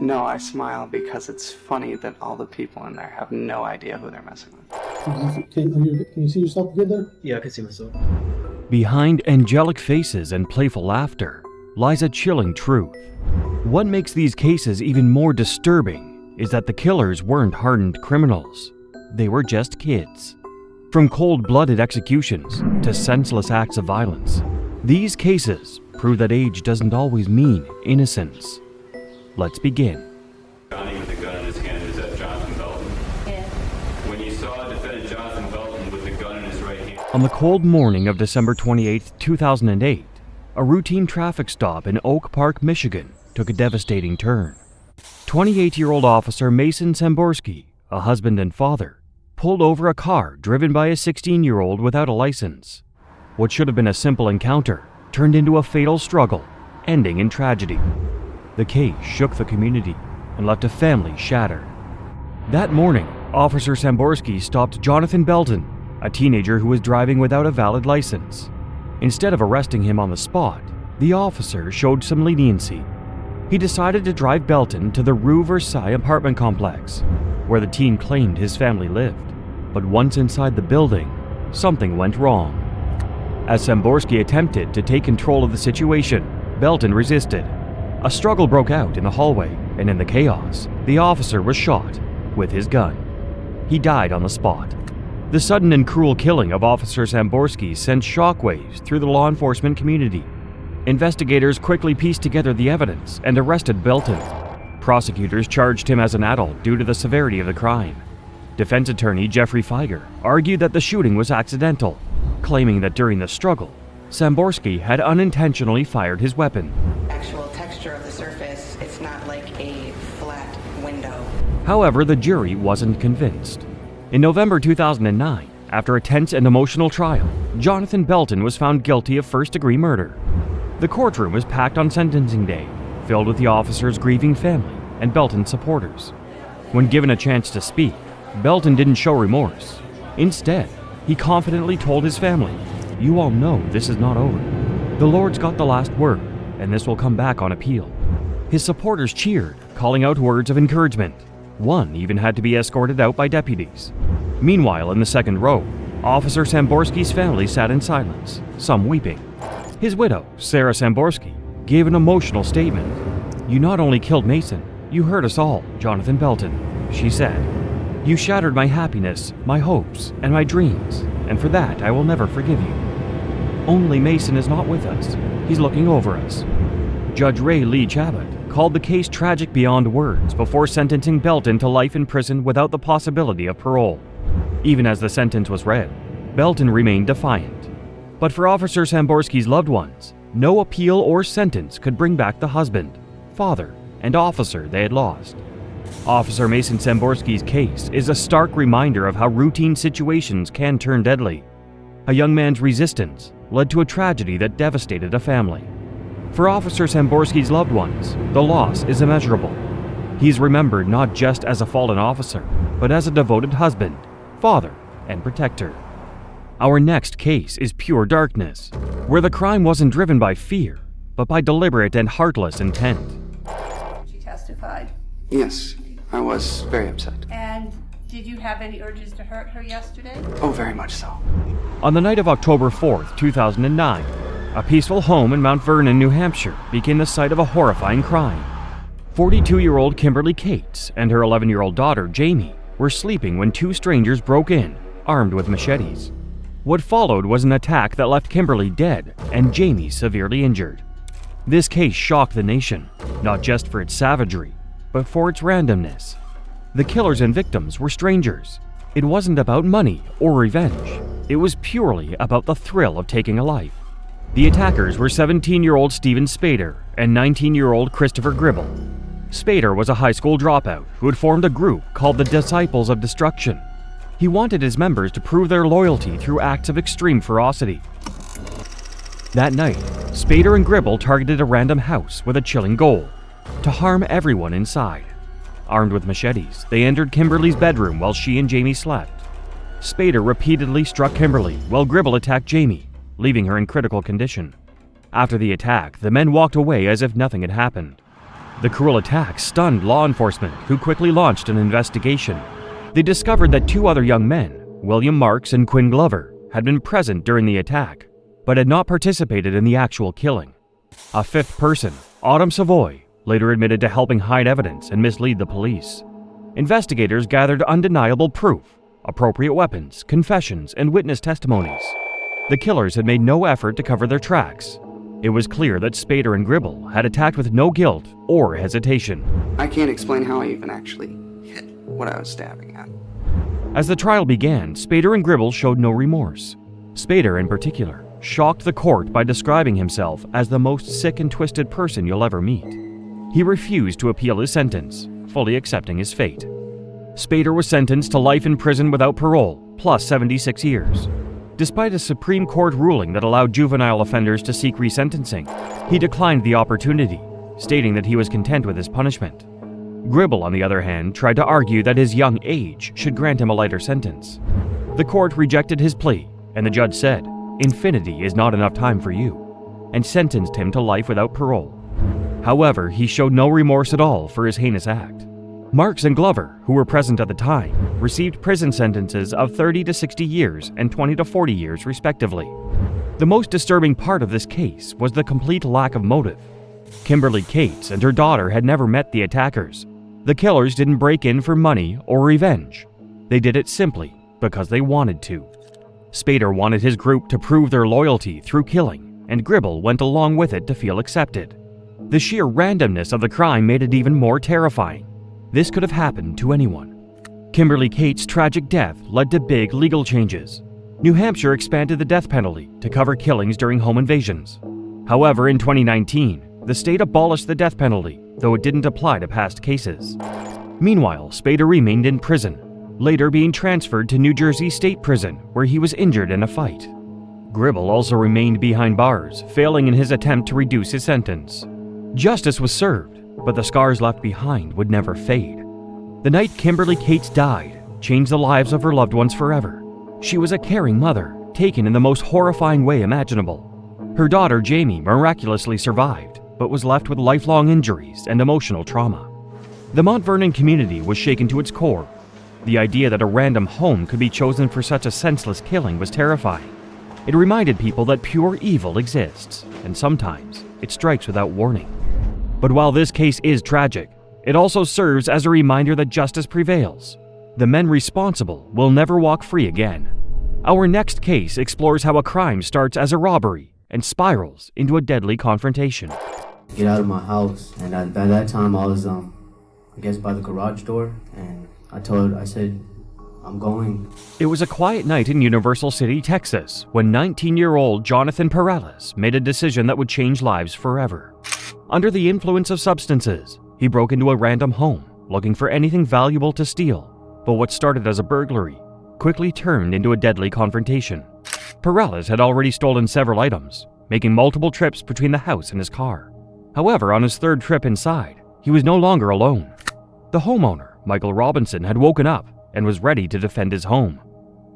No, I smile because it's funny that all the people in there have no idea who they're messing with. Can you see yourself good there? Yeah, I can see myself. Behind angelic faces and playful laughter lies a chilling truth. What makes these cases even more disturbing is that the killers weren't hardened criminals. They were just kids. From cold-blooded executions to senseless acts of violence, these cases prove that age doesn't always mean innocence. Let's begin. Johnny with the gun in his hand, is that Jonathan Belton? Yeah. When you saw defendant Jonathan Belton with the gun in his right hand... On the cold morning of December 28, 2008, a routine traffic stop in Oak Park, Michigan took a devastating turn. 28-year-old officer Mason Samborski, a husband and father, pulled over a car driven by a 16-year-old without a license. What should have been a simple encounter turned into a fatal struggle, ending in tragedy. The case shook the community and left a family shattered. That morning, Officer Samborski stopped Jonathan Belton, a teenager who was driving without a valid license. Instead of arresting him on the spot, the officer showed some leniency. He decided to drive Belton to the Rue Versailles apartment complex, where the teen claimed his family lived. But once inside the building, something went wrong. As Samborski attempted to take control of the situation, Belton resisted. A struggle broke out in the hallway, and in the chaos, the officer was shot with his gun. He died on the spot. The sudden and cruel killing of Officer Samborski sent shockwaves through the law enforcement community. Investigators quickly pieced together the evidence and arrested Belton. Prosecutors charged him as an adult due to the severity of the crime. Defense attorney Jeffrey Feiger argued that the shooting was accidental, claiming that during the struggle, Samborski had unintentionally fired his weapon. Actual texture of the surface, it's not like a flat window. However, the jury wasn't convinced. In November 2009, after a tense and emotional trial, Jonathan Belton was found guilty of first-degree murder. The courtroom was packed on sentencing day, filled with the officer's grieving family and Belton's supporters. When given a chance to speak, Belton didn't show remorse. Instead, he confidently told his family, "You all know this is not over. The Lord's got the last word, and this will come back on appeal." His supporters cheered, calling out words of encouragement. One even had to be escorted out by deputies. Meanwhile, in the second row, Officer Samborski's family sat in silence, some weeping. His widow, Sarah Samborski, gave an emotional statement. "You not only killed Mason, you hurt us all, Jonathan Belton," she said. "You shattered my happiness, my hopes, and my dreams, and for that I will never forgive you. Only Mason is not with us. He's looking over us." Judge Ray Lee Chabot called the case tragic beyond words before sentencing Belton to life in prison without the possibility of parole. Even as the sentence was read, Belton remained defiant. But for Officer Samborski's loved ones, no appeal or sentence could bring back the husband, father, and officer they had lost. Officer Mason Samborski's case is a stark reminder of how routine situations can turn deadly. A young man's resistance led to a tragedy that devastated a family. For Officer Samborski's loved ones, the loss is immeasurable. He's remembered not just as a fallen officer, but as a devoted husband, father, and protector. Our next case is pure darkness, where the crime wasn't driven by fear, but by deliberate and heartless intent. She testified. Yes, I was very upset. And did you have any urges to hurt her yesterday? Oh, very much so. On the night of October 4th, 2009, a peaceful home in Mount Vernon, New Hampshire became the site of a horrifying crime. 42-year-old Kimberly Cates and her 11-year-old daughter, Jamie, were sleeping when two strangers broke in, armed with machetes. What followed was an attack that left Kimberly dead and Jamie severely injured. This case shocked the nation, not just for its savagery, but for its randomness. The killers and victims were strangers. It wasn't about money or revenge. It was purely about the thrill of taking a life. The attackers were 17-year-old Steven Spader and 19-year-old Christopher Gribble. Spader was a high school dropout who had formed a group called the Disciples of Destruction. He wanted his members to prove their loyalty through acts of extreme ferocity. That night, Spader and Gribble targeted a random house with a chilling goal: to harm everyone inside. Armed with machetes, they entered Kimberly's bedroom while she and Jamie slept. Spader repeatedly struck Kimberly while Gribble attacked Jamie, leaving her in critical condition. After the attack, the men walked away as if nothing had happened. The cruel attack stunned law enforcement, who quickly launched an investigation. They discovered that 2 other young men, William Marks and Quinn Glover, had been present during the attack, but had not participated in the actual killing. A 5th person, Autumn Savoy, later admitted to helping hide evidence and mislead the police. Investigators gathered undeniable proof, appropriate weapons, confessions, and witness testimonies. The killers had made no effort to cover their tracks. It was clear that Spader and Gribble had attacked with no guilt or hesitation. I can't explain how I even actually hit what I was stabbing at. As the trial began, Spader and Gribble showed no remorse. Spader, in particular, shocked the court by describing himself as the most sick and twisted person you'll ever meet. He refused to appeal his sentence, fully accepting his fate. Spader was sentenced to life in prison without parole, plus 76 years. Despite a Supreme Court ruling that allowed juvenile offenders to seek resentencing, he declined the opportunity, stating that he was content with his punishment. Gribble, on the other hand, tried to argue that his young age should grant him a lighter sentence. The court rejected his plea, and the judge said, "Infinity is not enough time for you," and sentenced him to life without parole. However, he showed no remorse at all for his heinous act. Marks and Glover, who were present at the time, received prison sentences of 30 to 60 years and 20 to 40 years respectively. The most disturbing part of this case was the complete lack of motive. Kimberly Cates and her daughter had never met the attackers. The killers didn't break in for money or revenge. They did it simply because they wanted to. Spader wanted his group to prove their loyalty through killing, and Gribble went along with it to feel accepted. The sheer randomness of the crime made it even more terrifying. This could have happened to anyone. Kimberly Cates' tragic death led to big legal changes. New Hampshire expanded the death penalty to cover killings during home invasions. However, in 2019, the state abolished the death penalty, though it didn't apply to past cases. Meanwhile, Spader remained in prison, later being transferred to New Jersey State Prison, where he was injured in a fight. Gribble also remained behind bars, failing in his attempt to reduce his sentence. Justice was served, but the scars left behind would never fade. The night Kimberly Cates died changed the lives of her loved ones forever. She was a caring mother, taken in the most horrifying way imaginable. Her daughter Jamie miraculously survived, but was left with lifelong injuries and emotional trauma. The Mount Vernon community was shaken to its core. The idea that a random home could be chosen for such a senseless killing was terrifying. It reminded people that pure evil exists, and sometimes it strikes without warning. But while this case is tragic, it also serves as a reminder that justice prevails. The men responsible will never walk free again. Our next case explores how a crime starts as a robbery and spirals into a deadly confrontation. Get out of my house, and by that time I was, I guess by the garage door, and I said, I'm going. It was a quiet night in Universal City, Texas, when 19-year-old Jonathan Perales made a decision that would change lives forever. Under the influence of substances, he broke into a random home, looking for anything valuable to steal. But what started as a burglary quickly turned into a deadly confrontation. Perales had already stolen several items, making multiple trips between the house and his car. However, on his 3rd trip inside, he was no longer alone. The homeowner, Michael Robinson, had woken up and was ready to defend his home.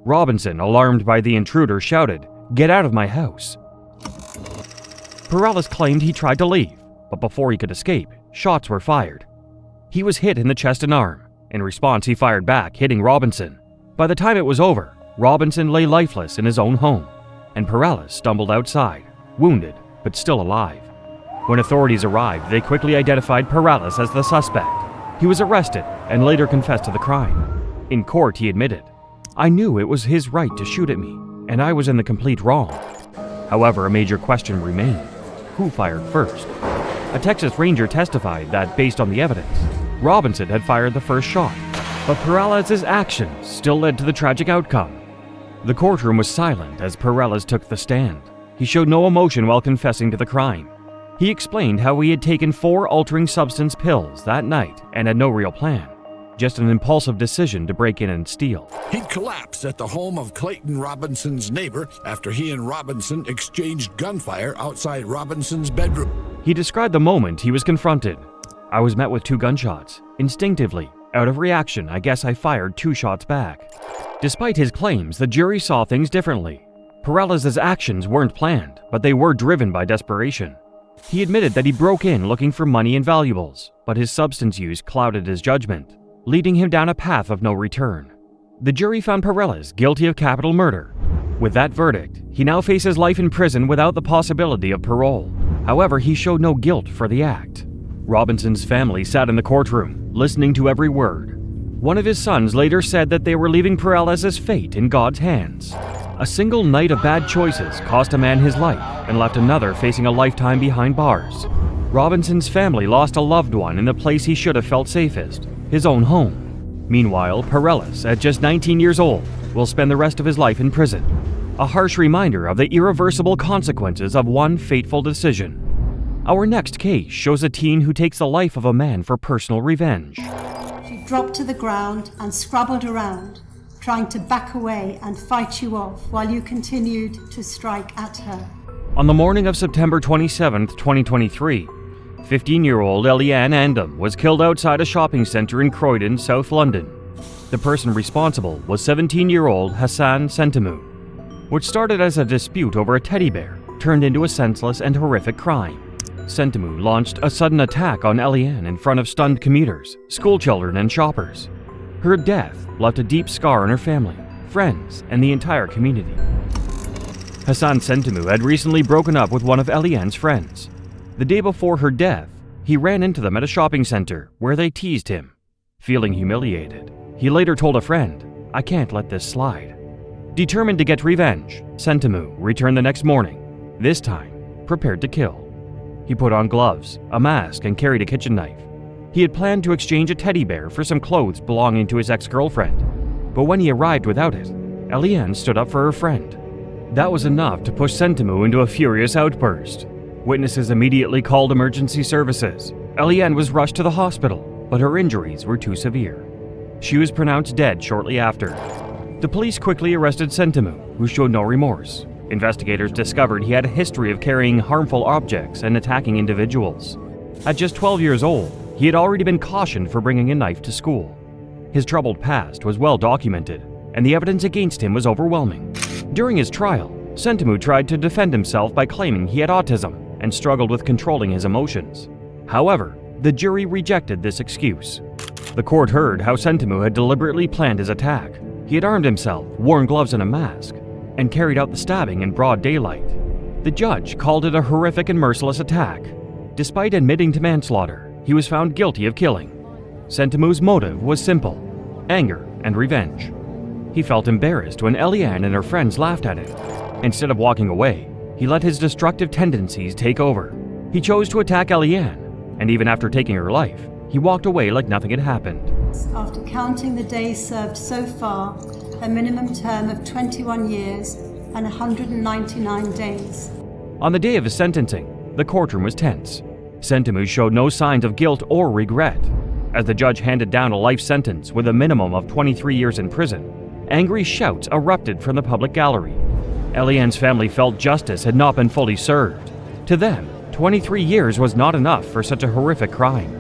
Robinson, alarmed by the intruder, shouted, "Get out of my house!" Perales claimed he tried to leave, but before he could escape, shots were fired. He was hit in the chest and arm. In response, he fired back, hitting Robinson. By the time it was over, Robinson lay lifeless in his own home, and Perales stumbled outside, wounded but still alive. When authorities arrived, they quickly identified Perales as the suspect. He was arrested and later confessed to the crime. In court, he admitted, "I knew it was his right to shoot at me, and I was in the complete wrong." However, a major question remained. Who fired first? A Texas Ranger testified that, based on the evidence, Robinson had fired the first shot, but Perales' actions still led to the tragic outcome. The courtroom was silent as Perales took the stand. He showed no emotion while confessing to the crime. He explained how he had taken 4 altering substance pills that night and had no real plan, just an impulsive decision to break in and steal. He'd collapsed at the home of Clayton Robinson's neighbor after he and Robinson exchanged gunfire outside Robinson's bedroom. He described the moment he was confronted. "I was met with 2 gunshots. Instinctively, out of reaction, I guess I fired 2 shots back." Despite his claims, the jury saw things differently. Perales' actions weren't planned, but they were driven by desperation. He admitted that he broke in looking for money and valuables, but his substance use clouded his judgment, leading him down a path of no return. The jury found Perales guilty of capital murder. With that verdict, he now faces life in prison without the possibility of parole. However, he showed no guilt for the act. Robinson's family sat in the courtroom, listening to every word. One of his sons later said that they were leaving Peralez's fate in God's hands. A single night of bad choices cost a man his life and left another facing a lifetime behind bars. Robinson's family lost a loved one in the place he should have felt safest, his own home. Meanwhile, Perales, at just 19 years old, will spend the rest of his life in prison. A harsh reminder of the irreversible consequences of one fateful decision. Our next case shows a teen who takes the life of a man for personal revenge. She dropped to the ground and scrabbled around, trying to back away and fight you off while you continued to strike at her. On the morning of September 27, 2023, 15-year-old Eliane Andam was killed outside a shopping center in Croydon, South London. The person responsible was 17-year-old Hassan Sentemu, which started as a dispute over a teddy bear turned into a senseless and horrific crime. Sentemu launched a sudden attack on Eliane in front of stunned commuters, schoolchildren, and shoppers. Her death left a deep scar on her family, friends, and the entire community. Hassan Sentemu had recently broken up with one of Eliane's friends. The day before her death, he ran into them at a shopping center where they teased him. Feeling humiliated, he later told a friend, "I can't let this slide." Determined to get revenge, Sentemu returned the next morning, this time prepared to kill. He put on gloves, a mask, and carried a kitchen knife. He had planned to exchange a teddy bear for some clothes belonging to his ex-girlfriend. But when he arrived without it, Eliane stood up for her friend. That was enough to push Sentemu into a furious outburst. Witnesses immediately called emergency services. Eliane was rushed to the hospital, but her injuries were too severe. She was pronounced dead shortly after. The police quickly arrested Sentemu, who showed no remorse. Investigators discovered he had a history of carrying harmful objects and attacking individuals. At just 12 years old, he had already been cautioned for bringing a knife to school. His troubled past was well documented, and the evidence against him was overwhelming. During his trial, Sentemu tried to defend himself by claiming he had autism and struggled with controlling his emotions. However, the jury rejected this excuse. The court heard how Sentemu had deliberately planned his attack. He had armed himself, worn gloves and a mask, and carried out the stabbing in broad daylight. The judge called it a horrific and merciless attack. Despite admitting to manslaughter, he was found guilty of killing. Sentemu's motive was simple: anger and revenge. He felt embarrassed when Eliane and her friends laughed at him. Instead of walking away, he let his destructive tendencies take over. He chose to attack Eliane, and even after taking her life, he walked away like nothing had happened. After counting the days served so far, a minimum term of 21 years and 199 days. On the day of his sentencing, the courtroom was tense. Sentemu showed no signs of guilt or regret. As the judge handed down a life sentence with a minimum of 23 years in prison, angry shouts erupted from the public gallery. Eliane's family felt justice had not been fully served. To them, 23 years was not enough for such a horrific crime.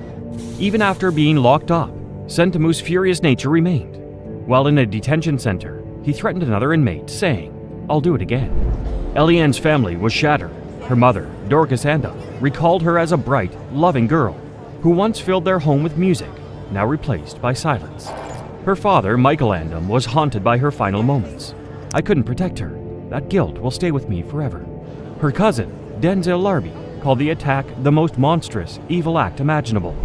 Even after being locked up, Sentemu's furious nature remained. While in a detention center, he threatened another inmate, saying, "I'll do it again." Eliane's family was shattered. Her mother, Dorcas Andam, recalled her as a bright, loving girl who once filled their home with music, now replaced by silence. Her father, Michael Andam, was haunted by her final moments. "I couldn't protect her. That guilt will stay with me forever." Her cousin, Denzel Larby, called the attack the most monstrous, evil act imaginable.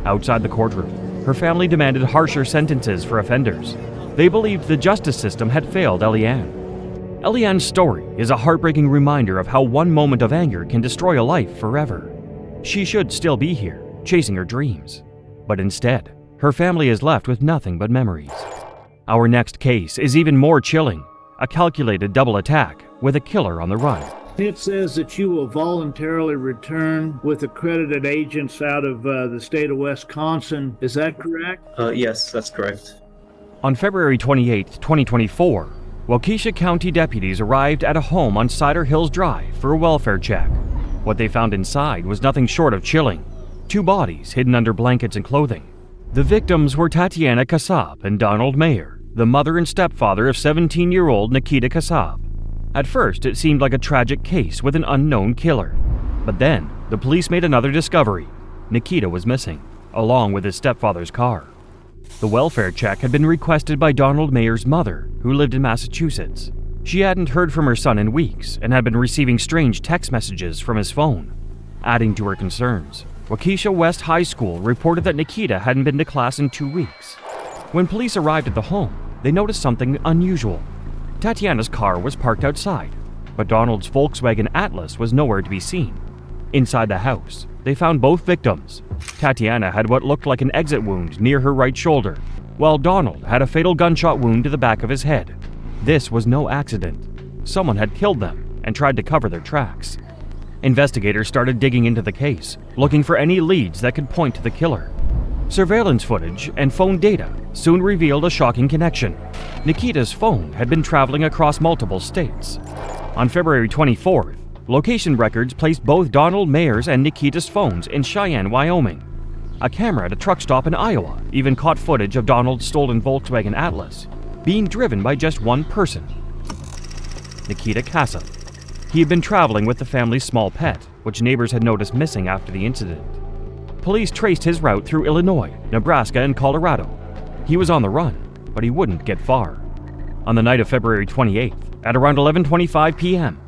Outside the courtroom, her family demanded harsher sentences for offenders. They believed the justice system had failed Eliane. Eliane's story is a heartbreaking reminder of how one moment of anger can destroy a life forever. She should still be here, chasing her dreams. But instead, her family is left with nothing but memories. Our next case is even more chilling: a calculated double attack with a killer on the run. It says that you will voluntarily return with accredited agents out of the state of Wisconsin. Is that correct? Yes, that's correct. On February 28, 2024, Waukesha County deputies arrived at a home on Cider Hills Drive for a welfare check. What they found inside was nothing short of chilling: 2 bodies hidden under blankets and clothing. The victims were Tatiana Kassab and Donald Mayer, the mother and stepfather of 17-year-old Nikita Kassab. At first, it seemed like a tragic case with an unknown killer. But then, the police made another discovery. Nikita was missing, along with his stepfather's car. The welfare check had been requested by Donald Mayer's mother, who lived in Massachusetts. She hadn't heard from her son in weeks and had been receiving strange text messages from his phone. Adding to her concerns, Waukesha West High School reported that Nikita hadn't been to class in 2 weeks. When police arrived at the home, they noticed something unusual. Tatiana's car was parked outside, but Donald's Volkswagen Atlas was nowhere to be seen. Inside the house, they found both victims. Tatiana had what looked like an exit wound near her right shoulder, while Donald had a fatal gunshot wound to the back of his head. This was no accident. Someone had killed them and tried to cover their tracks. Investigators started digging into the case, looking for any leads that could point to the killer. Surveillance footage and phone data soon revealed a shocking connection. Nikita's phone had been traveling across multiple states. On February 24th, location records placed both Donald Mayer's and Nikita's phones in Cheyenne, Wyoming. A camera at a truck stop in Iowa even caught footage of Donald's stolen Volkswagen Atlas being driven by just one person, Nikita Kassoff. He had been traveling with the family's small pet, which neighbors had noticed missing after the incident. Police traced his route through Illinois, Nebraska, and Colorado. He was on the run, but he wouldn't get far. On the night of February 28th, at around 11:25 p.m.,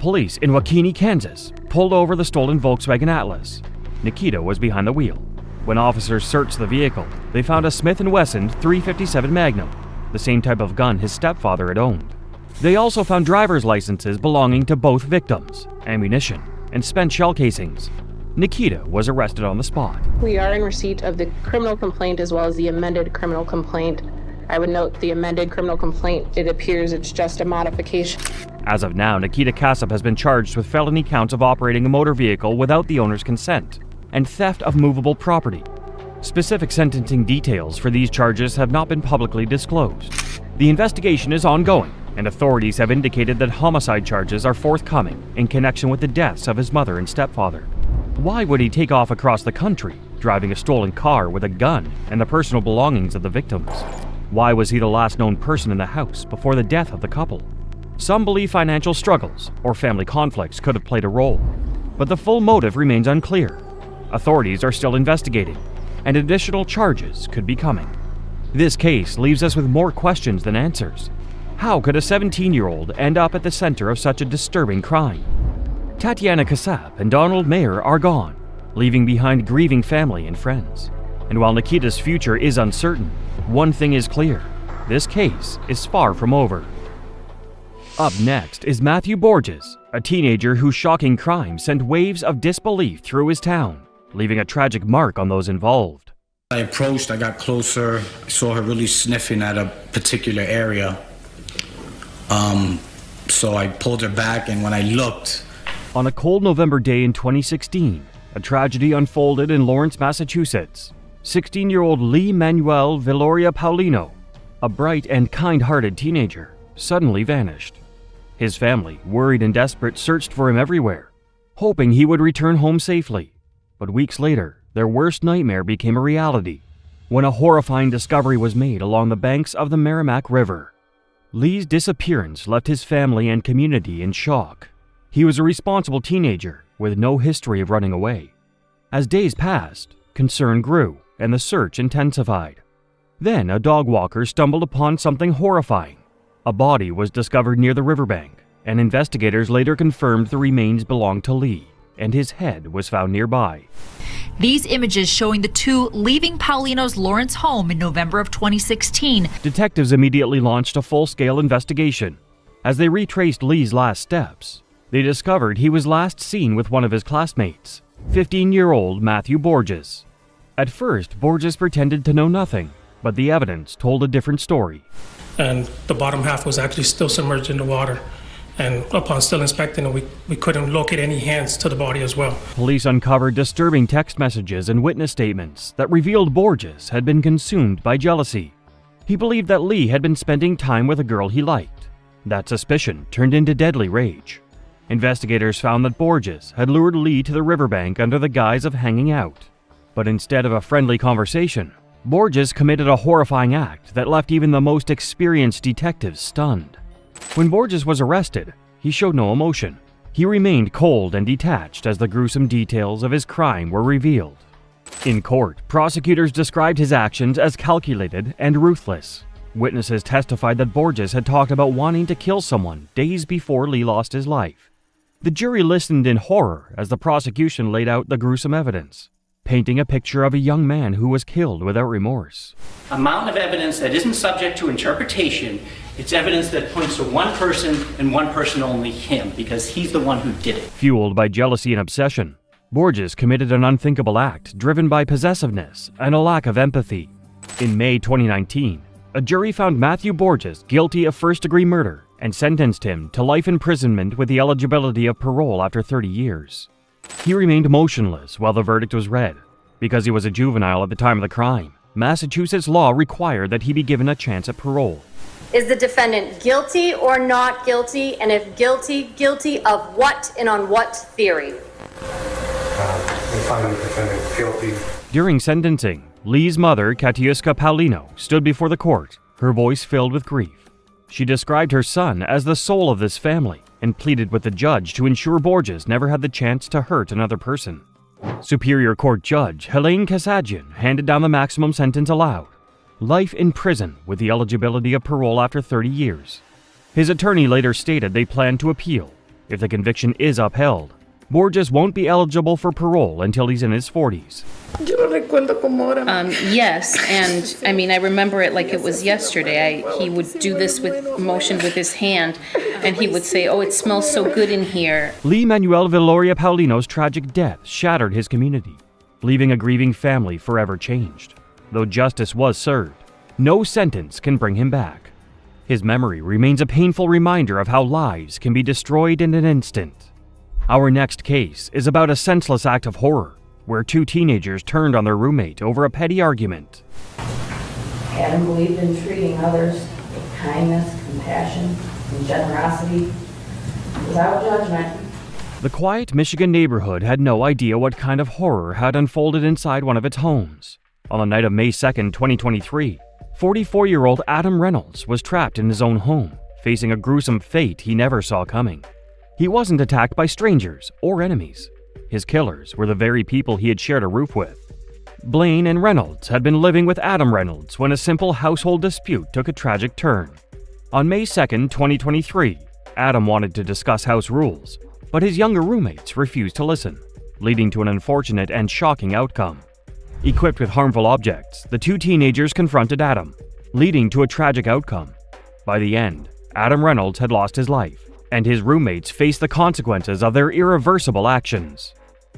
police in Waukene, Kansas, pulled over the stolen Volkswagen Atlas. Nikita was behind the wheel. When officers searched the vehicle, they found a Smith & Wesson .357 Magnum, the same type of gun his stepfather had owned. They also found driver's licenses belonging to both victims, ammunition, and spent shell casings. Nikita was arrested on the spot. We are in receipt of the criminal complaint as well as the amended criminal complaint. I would note the amended criminal complaint, it appears it's just a modification. As of now, Nikita Kassoff has been charged with felony counts of operating a motor vehicle without the owner's consent and theft of movable property. Specific sentencing details for these charges have not been publicly disclosed. The investigation is ongoing, and authorities have indicated that homicide charges are forthcoming in connection with the deaths of his mother and stepfather. Why would he take off across the country, driving a stolen car with a gun and the personal belongings of the victims? Why was he the last known person in the house before the death of the couple? Some believe financial struggles or family conflicts could have played a role, but the full motive remains unclear. Authorities are still investigating, and additional charges could be coming. This case leaves us with more questions than answers. How could a 17-year-old end up at the center of such a disturbing crime? Tatiana Kassoff and Donald Mayer are gone, leaving behind grieving family and friends. And while Nikita's future is uncertain, one thing is clear: this case is far from over. Up next is Matthew Borges, a teenager whose shocking crime sent waves of disbelief through his town, leaving a tragic mark on those involved. I approached, I got closer, I saw her really sniffing at a particular area. So I pulled her back, and when I looked... On a cold November day in 2016, a tragedy unfolded in Lawrence, Massachusetts. 16-year-old Lee Manuel Viloria Paulino, a bright and kind-hearted teenager, suddenly vanished. His family, worried and desperate, searched for him everywhere, hoping he would return home safely. But weeks later, their worst nightmare became a reality when a horrifying discovery was made along the banks of the Merrimack River. Lee's disappearance left his family and community in shock. He was a responsible teenager with no history of running away. As days passed, concern grew and the search intensified. Then a dog walker stumbled upon something horrifying. A body was discovered near the riverbank, and investigators later confirmed the remains belonged to Lee, and his head was found nearby. These images showing the two leaving Paulino's Lawrence home in November of 2016. Detectives immediately launched a full-scale investigation. As they retraced Lee's last steps, they discovered he was last seen with one of his classmates, 15-year-old Matthew Borges. At first, Borges pretended to know nothing, but the evidence told a different story. And the bottom half was actually still submerged in the water. And upon still inspecting it, we couldn't locate any hands to the body as well. Police uncovered disturbing text messages and witness statements that revealed Borges had been consumed by jealousy. He believed that Lee had been spending time with a girl he liked. That suspicion turned into deadly rage. Investigators found that Borges had lured Lee to the riverbank under the guise of hanging out. But instead of a friendly conversation, Borges committed a horrifying act that left even the most experienced detectives stunned. When Borges was arrested, he showed no emotion. He remained cold and detached as the gruesome details of his crime were revealed. In court, prosecutors described his actions as calculated and ruthless. Witnesses testified that Borges had talked about wanting to kill someone days before Lee lost his life. The jury listened in horror as the prosecution laid out the gruesome evidence, painting a picture of a young man who was killed without remorse. Amount of evidence that isn't subject to interpretation. It's evidence that points to one person and one person only, him, because he's the one who did it. Fueled by jealousy and obsession, Borges committed an unthinkable act driven by possessiveness and a lack of empathy. In May 2019, a jury found Matthew Borges guilty of first-degree murder and sentenced him to life imprisonment with the eligibility of parole after 30 years. He remained motionless while the verdict was read. Because he was a juvenile at the time of the crime, Massachusetts law required that he be given a chance at parole. Is the defendant guilty or not guilty? And if guilty, guilty of what and on what theory? We find the defendant guilty. During sentencing, Lee's mother, Katiuska Paulino, stood before the court, her voice filled with grief. She described her son as the soul of this family and pleaded with the judge to ensure Borges never had the chance to hurt another person. Superior Court Judge Helene Kasajian handed down the maximum sentence allowed: life in prison with the eligibility of parole after 30 years. His attorney later stated they plan to appeal. If the conviction is upheld, Borges won't be eligible for parole until he's in his 40s. Yes, and I mean, I remember it like it was yesterday. He would do this motion with his hand, and he would say, "Oh, it smells so good in here." Lee Manuel Viloria Paulino's tragic death shattered his community, leaving a grieving family forever changed. Though justice was served, no sentence can bring him back. His memory remains a painful reminder of how lives can be destroyed in an instant. Our next case is about a senseless act of horror, where two teenagers turned on their roommate over a petty argument. Adam believed in treating others with kindness, compassion, and generosity, without judgment. The quiet Michigan neighborhood had no idea what kind of horror had unfolded inside one of its homes. On the night of May 2nd, 2023, 44-year-old Adam Reynolds was trapped in his own home, facing a gruesome fate he never saw coming. He wasn't attacked by strangers or enemies. His killers were the very people he had shared a roof with. Blaine and Reynolds had been living with Adam Reynolds when a simple household dispute took a tragic turn. On May 2nd, 2023, Adam wanted to discuss house rules, but his younger roommates refused to listen, leading to an unfortunate and shocking outcome. Equipped with harmful objects, the two teenagers confronted Adam, leading to a tragic outcome. By the end, Adam Reynolds had lost his life, and his roommates faced the consequences of their irreversible actions.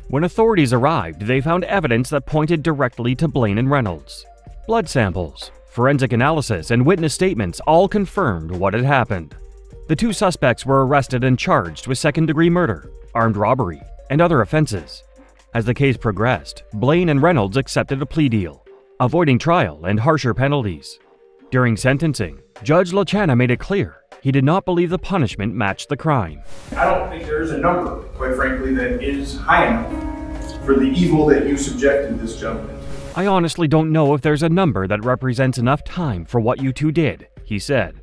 When authorities arrived, they found evidence that pointed directly to Blaine and Reynolds. Blood samples, forensic analysis, and witness statements all confirmed what had happened. The two suspects were arrested and charged with second-degree murder, armed robbery, and other offenses. As the case progressed, Blaine and Reynolds accepted a plea deal, avoiding trial and harsher penalties. During sentencing, Judge LaChana made it clear he did not believe the punishment matched the crime. I don't think there is a number, quite frankly, that is high enough for the evil that you subjected this gentleman to. I honestly don't know if there's a number that represents enough time for what you two did, he said.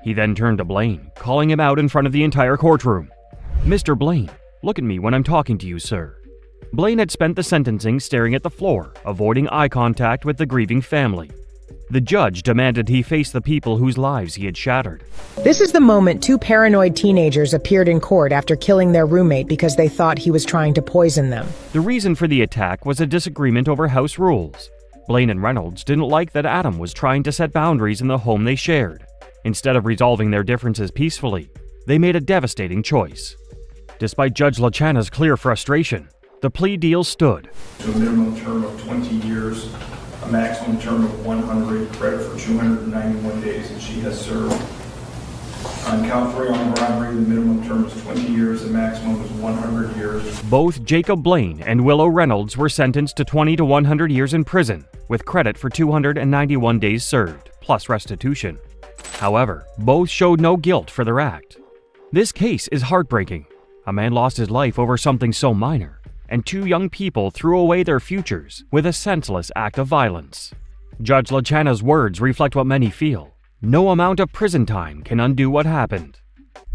He then turned to Blaine, calling him out in front of the entire courtroom. Mr. Blaine, look at me when I'm talking to you, sir. Blaine had spent the sentencing staring at the floor, avoiding eye contact with the grieving family. The judge demanded he face the people whose lives he had shattered. This is the moment two paranoid teenagers appeared in court after killing their roommate because they thought he was trying to poison them. The reason for the attack was a disagreement over house rules. Blaine and Reynolds didn't like that Adam was trying to set boundaries in the home they shared. Instead of resolving their differences peacefully, they made a devastating choice. Despite Judge LaChana's clear frustration, the plea deal stood. To a minimum term of 20 years, a maximum term of 100, credit for 291 days, and she has served. On count 3 on robbery, the minimum term is 20 years, the maximum is 100 years. Both Jacob Blaine and Willow Reynolds were sentenced to 20 to 100 years in prison, with credit for 291 days served, plus restitution. However, both showed no guilt for their act. This case is heartbreaking. A man lost his life over something so minor, and two young people threw away their futures with a senseless act of violence. Judge LaChana's words reflect what many feel. No amount of prison time can undo what happened.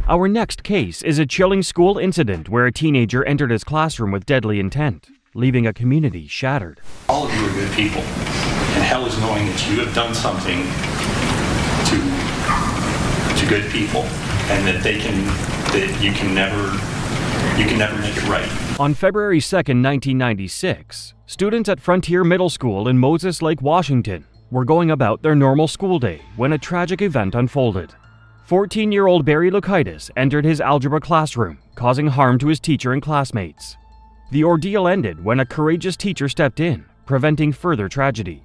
Our next case is a chilling school incident where a teenager entered his classroom with deadly intent, leaving a community shattered. All of you are good people, and hell is knowing that you have done something to good people, and that you can never make it right. On February 2nd, 1996, students at Frontier Middle School in Moses Lake, Washington, were going about their normal school day when a tragic event unfolded. 14-year-old Barry Lukaitis entered his algebra classroom, causing harm to his teacher and classmates. The ordeal ended when a courageous teacher stepped in, preventing further tragedy.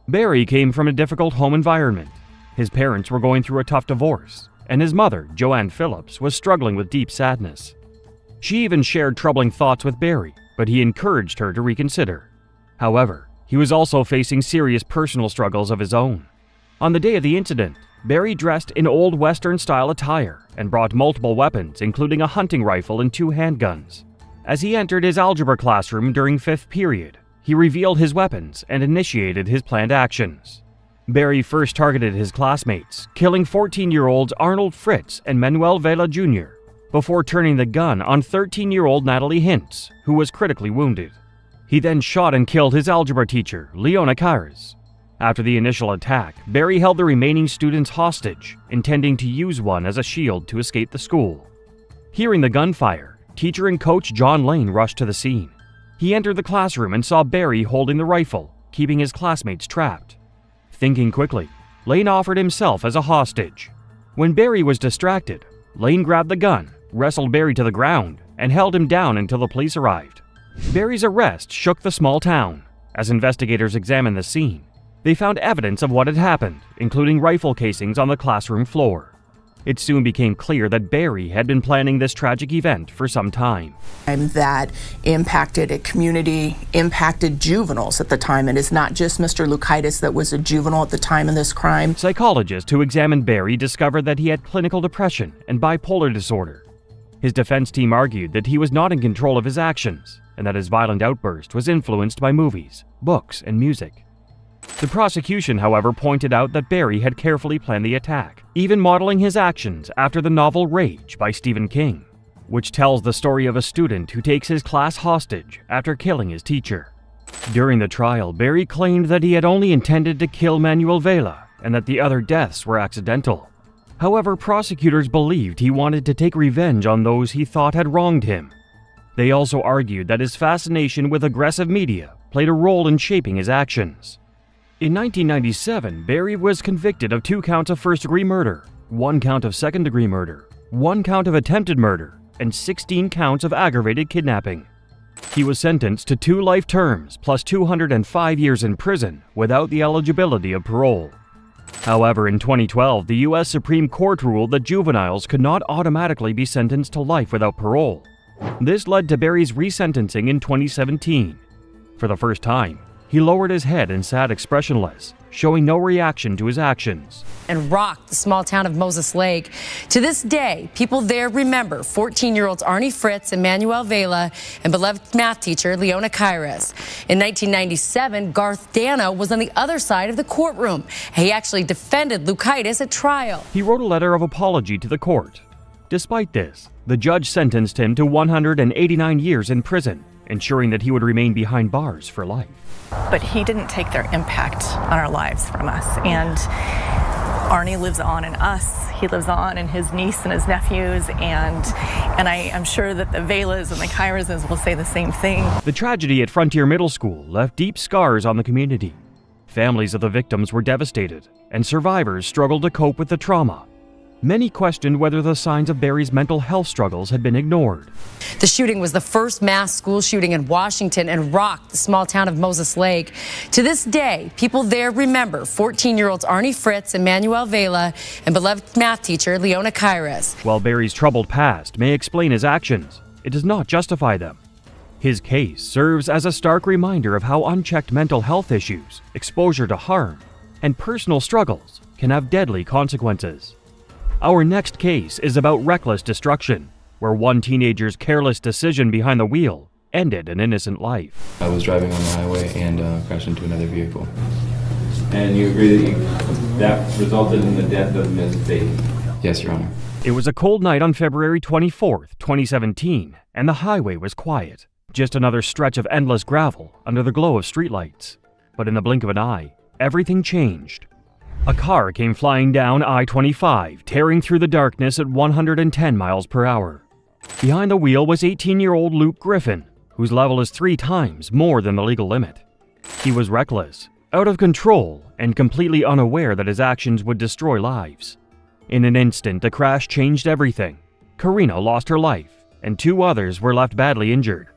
Barry came from a difficult home environment. His parents were going through a tough divorce, and his mother, Joanne Phillips, was struggling with deep sadness. She even shared troubling thoughts with Barry, but he encouraged her to reconsider. However, he was also facing serious personal struggles of his own. On the day of the incident, Barry dressed in old Western-style attire and brought multiple weapons, including a hunting rifle and 2 handguns. As he entered his algebra classroom during 5th period, he revealed his weapons and initiated his planned actions. Barry first targeted his classmates, killing 14-year-olds Arnold Fritz and Manuel Vela Jr., before turning the gun on 13-year-old Natalie Hintz, who was critically wounded. He then shot and killed his algebra teacher, Leona Kairas. After the initial attack, Barry held the remaining students hostage, intending to use one as a shield to escape the school. Hearing the gunfire, teacher and coach John Lane rushed to the scene. He entered the classroom and saw Barry holding the rifle, keeping his classmates trapped. Thinking quickly, Lane offered himself as a hostage. When Barry was distracted, Lane grabbed the gun, wrestled Barry to the ground, and held him down until the police arrived. Barry's arrest shook the small town. As investigators examined the scene, they found evidence of what had happened, including rifle casings on the classroom floor. It soon became clear that Barry had been planning this tragic event for some time. That impacted a community, impacted juveniles at the time. And it's not just Mr. Lukaitis that was a juvenile at the time of this crime. Psychologists who examined Barry discovered that he had clinical depression and bipolar disorder. His defense team argued that he was not in control of his actions and that his violent outburst was influenced by movies, books, and music. The prosecution, however, pointed out that Barry had carefully planned the attack, even modeling his actions after the novel Rage by Stephen King, which tells the story of a student who takes his class hostage after killing his teacher. During the trial, Barry claimed that he had only intended to kill Manuel Vela and that the other deaths were accidental. However, prosecutors believed he wanted to take revenge on those he thought had wronged him. They also argued that his fascination with aggressive media played a role in shaping his actions. In 1997, Barry was convicted of 2 counts of first-degree murder, 1 count of second-degree murder, 1 count of attempted murder, and 16 counts of aggravated kidnapping. He was sentenced to 2 life terms plus 205 years in prison without the eligibility of parole. However, in 2012, the U.S. Supreme Court ruled that juveniles could not automatically be sentenced to life without parole. This led to Barry's resentencing in 2017. For the first time, he lowered his head and sat expressionless, showing no reaction to his actions. And rocked the small town of Moses Lake. To this day, people there remember 14-year-olds Arnie Fritz and Manuel Vela and beloved math teacher Leona Kairas. In 1997, Garth Dana was on the other side of the courtroom. He actually defended Lukaitis at trial. He wrote a letter of apology to the court. Despite this, the judge sentenced him to 189 years in prison, ensuring that he would remain behind bars for life. But he didn't take their impact on our lives from us. And Arnie lives on in us. He lives on in his niece and his nephews. And I'm sure that the Velas and the Kairases will say the same thing. The tragedy at Frontier Middle School left deep scars on the community. Families of the victims were devastated, and survivors struggled to cope with the trauma. Many questioned whether the signs of Barry's mental health struggles had been ignored. The shooting was the first mass school shooting in Washington and rocked the small town of Moses Lake. To this day, people there remember 14-year-olds Arnie Fritz and Manuel Vela and beloved math teacher Leona Kairas. While Barry's troubled past may explain his actions, it does not justify them. His case serves as a stark reminder of how unchecked mental health issues, exposure to harm, and personal struggles can have deadly consequences. Our next case is about reckless destruction, where one teenager's careless decision behind the wheel ended an innocent life. I was driving on the highway and crashed into another vehicle. And you agree that that resulted in the death of Ms. Bates? Yes, Your Honor. It was a cold night on February 24, 2017, and the highway was quiet. Just another stretch of endless gravel under the glow of streetlights. But in the blink of an eye, everything changed. A car came flying down I-25, tearing through the darkness at 110 miles per hour. Behind the wheel was 18-year-old Luke Griffin, whose level is 3 times more than the legal limit. He was reckless, out of control, and completely unaware that his actions would destroy lives. In an instant, the crash changed everything. Karina lost her life, and 2 others were left badly injured.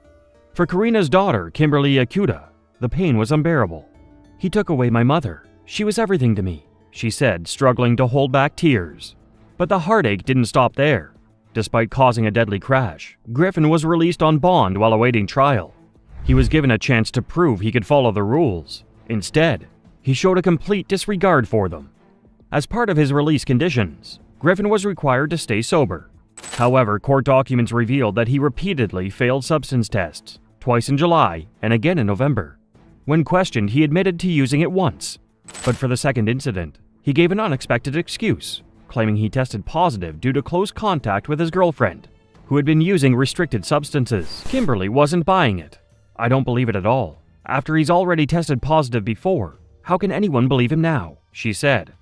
For Karina's daughter, Kimberly Akuta, the pain was unbearable. "He took away my mother. She was everything to me," she said, struggling to hold back tears. But the heartache didn't stop there. Despite causing a deadly crash, Griffin was released on bond while awaiting trial. He was given a chance to prove he could follow the rules. Instead, he showed a complete disregard for them. As part of his release conditions, Griffin was required to stay sober. However, court documents revealed that he repeatedly failed substance tests, twice in July and again in November. When questioned, he admitted to using it once. But for the second incident, he gave an unexpected excuse, claiming he tested positive due to close contact with his girlfriend, who had been using restricted substances. Kimberly wasn't buying it. "I don't believe it at all. After he's already tested positive before, how can anyone believe him now?" she said.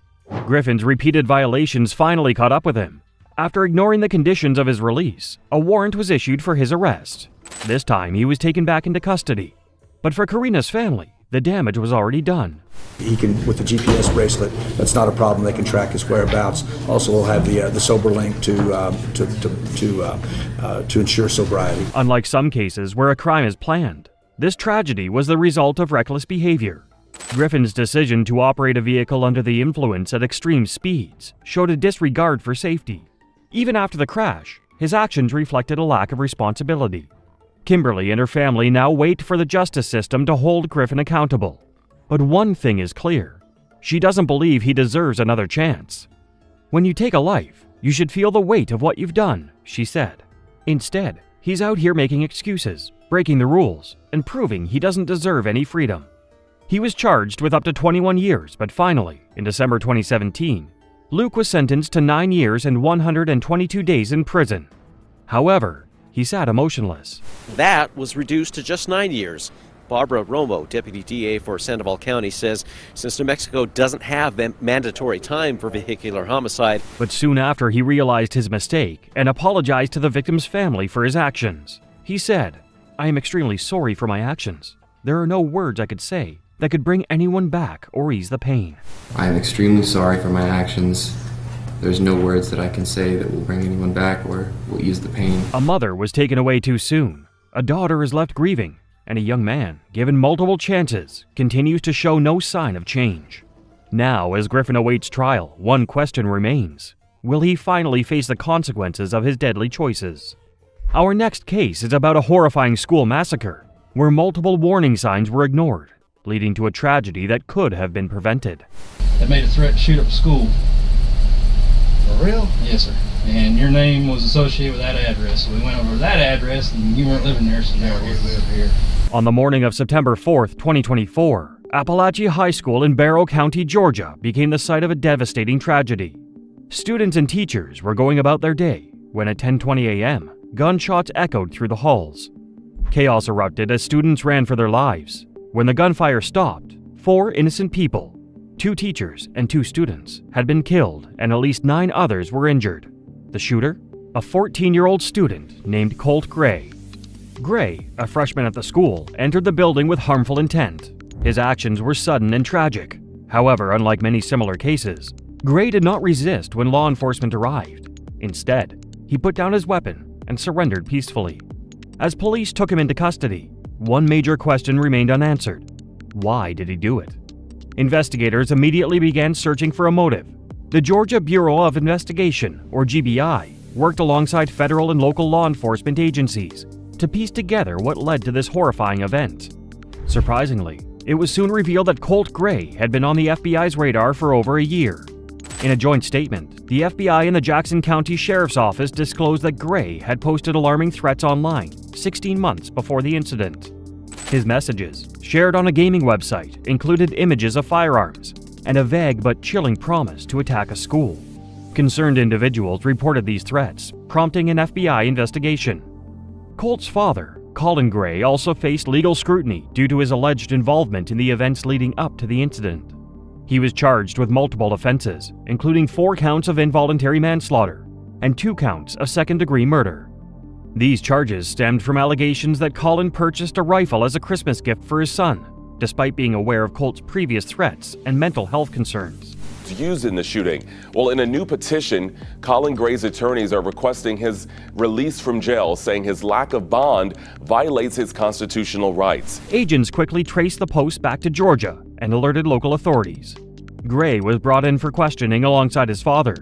Griffin's repeated violations finally caught up with him. After ignoring the conditions of his release, a warrant was issued for his arrest. This time, he was taken back into custody. But for Karina's family, the damage was already done. He can, with the GPS bracelet, that's not a problem. They can track his whereabouts. Also, we'll have the sober link to ensure sobriety. Unlike some cases where a crime is planned, this tragedy was the result of reckless behavior. Griffin's decision to operate a vehicle under the influence at extreme speeds showed a disregard for safety. Even after the crash, his actions reflected a lack of responsibility. Kimberly and her family now wait for the justice system to hold Griffin accountable. But one thing is clear: she doesn't believe he deserves another chance. "When you take a life, you should feel the weight of what you've done," she said. Instead, he's out here making excuses, breaking the rules, and proving he doesn't deserve any freedom. He was charged with up to 21 years, but finally, in December 2017, Luke was sentenced to 9 years and 122 days in prison. However, he sat emotionless. That was reduced to just 9 years. Barbara Romo, Deputy DA for Sandoval County, says since New Mexico doesn't have mandatory time for vehicular homicide. But soon after, he realized his mistake and apologized to the victim's family for his actions. He said, "I am extremely sorry for my actions. There are no words I could say that could bring anyone back or ease the pain. I am extremely sorry for my actions. There's no words that I can say that will bring anyone back or will ease the pain." A mother was taken away too soon. A daughter is left grieving. And a young man, given multiple chances, continues to show no sign of change. Now, as Griffin awaits trial, one question remains. Will he finally face the consequences of his deadly choices? Our next case is about a horrifying school massacre, where multiple warning signs were ignored, leading to a tragedy that could have been prevented. They made a threat to shoot up a school. For real? Yes, sir. And your name was associated with that address. So we went over to that address, and you weren't living there, so now we live here. On the morning of September 4th, 2024, Appalachia High School in Barrow County, Georgia, became the site of a devastating tragedy. Students and teachers were going about their day when at 10:20 a.m., gunshots echoed through the halls. Chaos erupted as students ran for their lives. When the gunfire stopped, 4 innocent people, 2 teachers and 2 students, had been killed and at least 9 others were injured. The shooter? A 14-year-old student named Colt Gray. Gray, a freshman at the school, entered the building with harmful intent. His actions were sudden and tragic. However, unlike many similar cases, Gray did not resist when law enforcement arrived. Instead, he put down his weapon and surrendered peacefully. As police took him into custody, one major question remained unanswered. Why did he do it? Investigators immediately began searching for a motive. The Georgia Bureau of Investigation, or GBI, worked alongside federal and local law enforcement agencies to piece together what led to this horrifying event. Surprisingly, it was soon revealed that Colt Gray had been on the FBI's radar for over a year. In a joint statement, the FBI and the Jackson County Sheriff's Office disclosed that Gray had posted alarming threats online 16 months before the incident. His messages, shared on a gaming website, included images of firearms and a vague but chilling promise to attack a school. Concerned individuals reported these threats, prompting an FBI investigation. Colt's father, Colin Gray, also faced legal scrutiny due to his alleged involvement in the events leading up to the incident. He was charged with multiple offenses, including 4 counts of involuntary manslaughter and 2 counts of second-degree murder. These charges stemmed from allegations that Colin purchased a rifle as a Christmas gift for his son, despite being aware of Colt's previous threats and mental health concerns. Used in the shooting. Well, in a new petition, Colin Gray's attorneys are requesting his release from jail, saying his lack of bond violates his constitutional rights. Agents quickly traced the post back to Georgia and alerted local authorities. Gray was brought in for questioning alongside his father.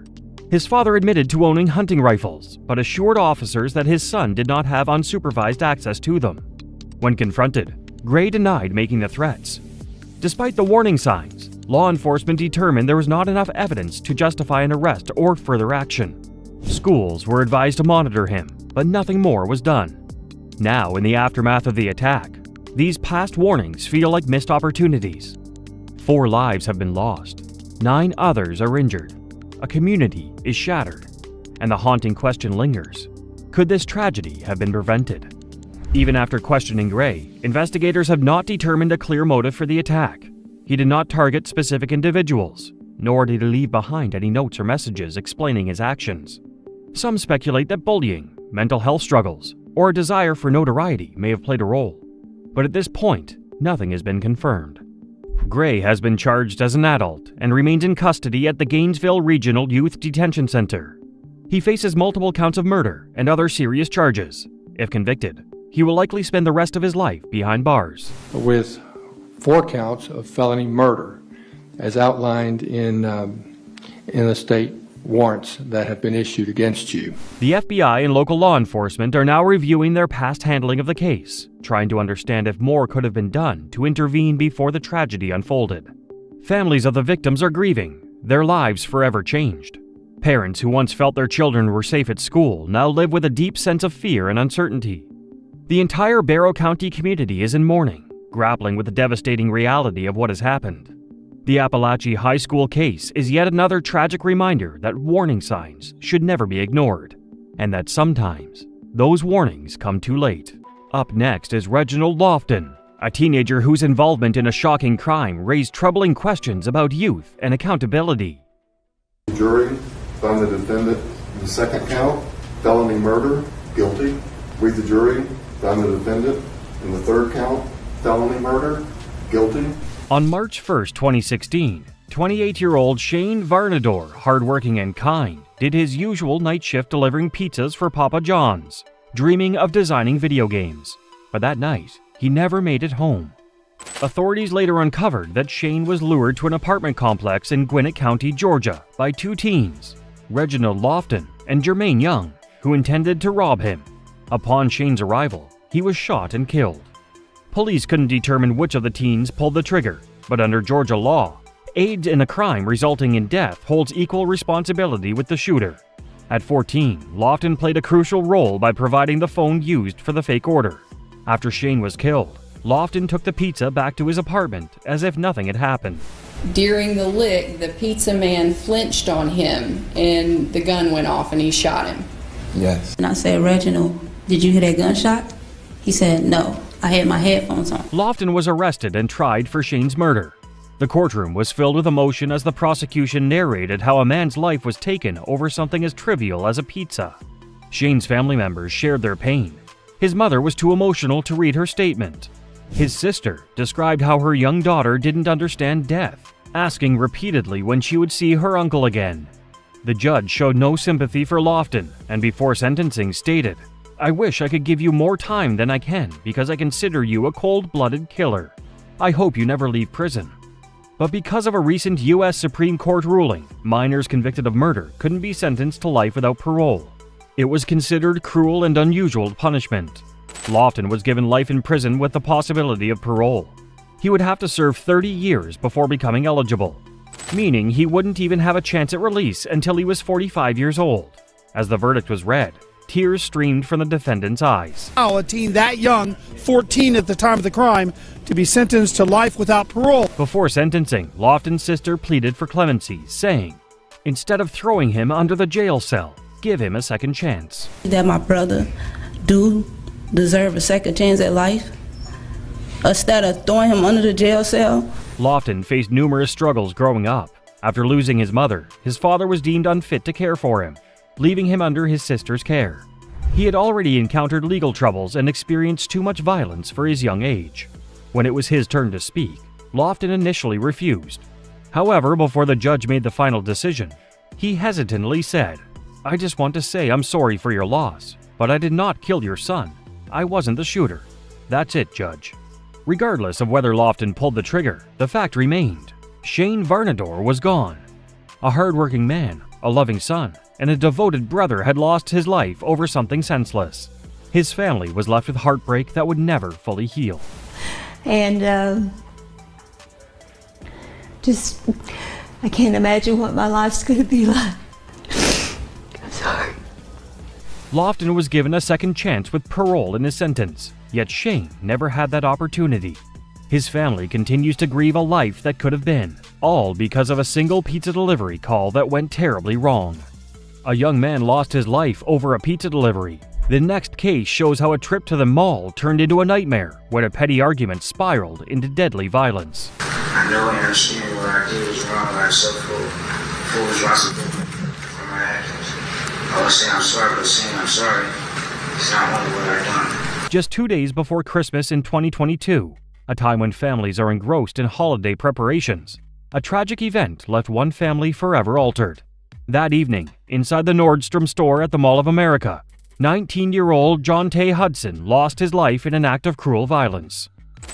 His father admitted to owning hunting rifles, but assured officers that his son did not have unsupervised access to them. When confronted, Gray denied making the threats. Despite the warning signs, law enforcement determined there was not enough evidence to justify an arrest or further action. Schools were advised to monitor him, but nothing more was done. Now, in the aftermath of the attack, these past warnings feel like missed opportunities. 4 lives have been lost. 9 others are injured. A community is shattered. And the haunting question lingers. Could this tragedy have been prevented? Even after questioning Gray, investigators have not determined a clear motive for the attack. He did not target specific individuals, nor did he leave behind any notes or messages explaining his actions. Some speculate that bullying, mental health struggles, or a desire for notoriety may have played a role. But at this point, nothing has been confirmed. Gray has been charged as an adult and remains in custody at the Gainesville Regional Youth Detention Center. He faces multiple counts of murder and other serious charges. If convicted, he will likely spend the rest of his life behind bars. With 4 counts of felony murder, as outlined in the state warrants that have been issued against you. The FBI and local law enforcement are now reviewing their past handling of the case, trying to understand if more could have been done to intervene before the tragedy unfolded. Families of the victims are grieving, their lives forever changed. Parents who once felt their children were safe at school now live with a deep sense of fear and uncertainty. The entire Barrow County community is in mourning, grappling with the devastating reality of what has happened. The Appalachia High School case is yet another tragic reminder that warning signs should never be ignored, and that sometimes those warnings come too late. Up next is Reginald Lofton, a teenager whose involvement in a shocking crime raised troubling questions about youth and accountability. The jury found the defendant in the 2nd count, felony murder, guilty. We, the jury, found the defendant in the 3rd count, felony murder, guilty. On March 1, 2016, 28-year-old Shane Varnador, hardworking and kind, did his usual night shift delivering pizzas for Papa John's, dreaming of designing video games. But that night, he never made it home. Authorities later uncovered that Shane was lured to an apartment complex in Gwinnett County, Georgia, by 2 teens, Reginald Lofton and Jermaine Young, who intended to rob him. Upon Shane's arrival, he was shot and killed. Police couldn't determine which of the teens pulled the trigger, but under Georgia law, aid in a crime resulting in death holds equal responsibility with the shooter. At 14, Lofton played a crucial role by providing the phone used for the fake order. After Shane was killed, Lofton took the pizza back to his apartment as if nothing had happened. During the lick, the pizza man flinched on him and the gun went off and he shot him. Yes. And I said, Reginald, did you hear that gunshot? He said, no. I had my headphones on. Lofton was arrested and tried for Shane's murder. The courtroom was filled with emotion as the prosecution narrated how a man's life was taken over something as trivial as a pizza. Shane's family members shared their pain. His mother was too emotional to read her statement. His sister described how her young daughter didn't understand death, asking repeatedly when she would see her uncle again. The judge showed no sympathy for Lofton and before sentencing stated, "I wish I could give you more time than I can because I consider you a cold-blooded killer. I hope you never leave prison." But because of a recent U.S. Supreme Court ruling, minors convicted of murder couldn't be sentenced to life without parole. It was considered cruel and unusual punishment. Lofton was given life in prison with the possibility of parole. He would have to serve 30 years before becoming eligible, meaning he wouldn't even have a chance at release until he was 45 years old. As the verdict was read, tears streamed from the defendant's eyes. Now, a teen that young, 14 at the time of the crime, to be sentenced to life without parole. Before sentencing, Lofton's sister pleaded for clemency, saying, Instead of throwing him under the jail cell, give him a second chance. That my brother do deserve a second chance at life, instead of throwing him under the jail cell. Lofton faced numerous struggles growing up. After losing his mother, his father was deemed unfit to care for him, leaving him under his sister's care. He had already encountered legal troubles and experienced too much violence for his young age. When it was his turn to speak, Lofton initially refused. However, before the judge made the final decision, he hesitantly said, "I just want to say I'm sorry for your loss, but I did not kill your son. I wasn't the shooter. That's it, Judge." Regardless of whether Lofton pulled the trigger, the fact remained. Shane Varnador was gone. A hardworking man, a loving son, and a devoted brother had lost his life over something senseless. His family was left with heartbreak that would never fully heal. And I can't imagine what my life's going to be like. I'm sorry. Lofton was given a second chance with parole in his sentence, yet Shane never had that opportunity. His family continues to grieve a life that could have been, all because of a single pizza delivery call that went terribly wrong. A young man lost his life over a pizza delivery. The next case shows how a trip to the mall turned into a nightmare when a petty argument spiraled into deadly violence. I know and understand what I did was wrong, I accept full responsibility for my actions. I always say I'm sorry, but saying I'm sorry is not only what I've done. Just 2 days before Christmas in 2022, a time when families are engrossed in holiday preparations, a tragic event left one family forever altered. That evening, inside the Nordstrom store at the Mall of America, 19-year-old John Tay Hudson lost his life in an act of cruel violence.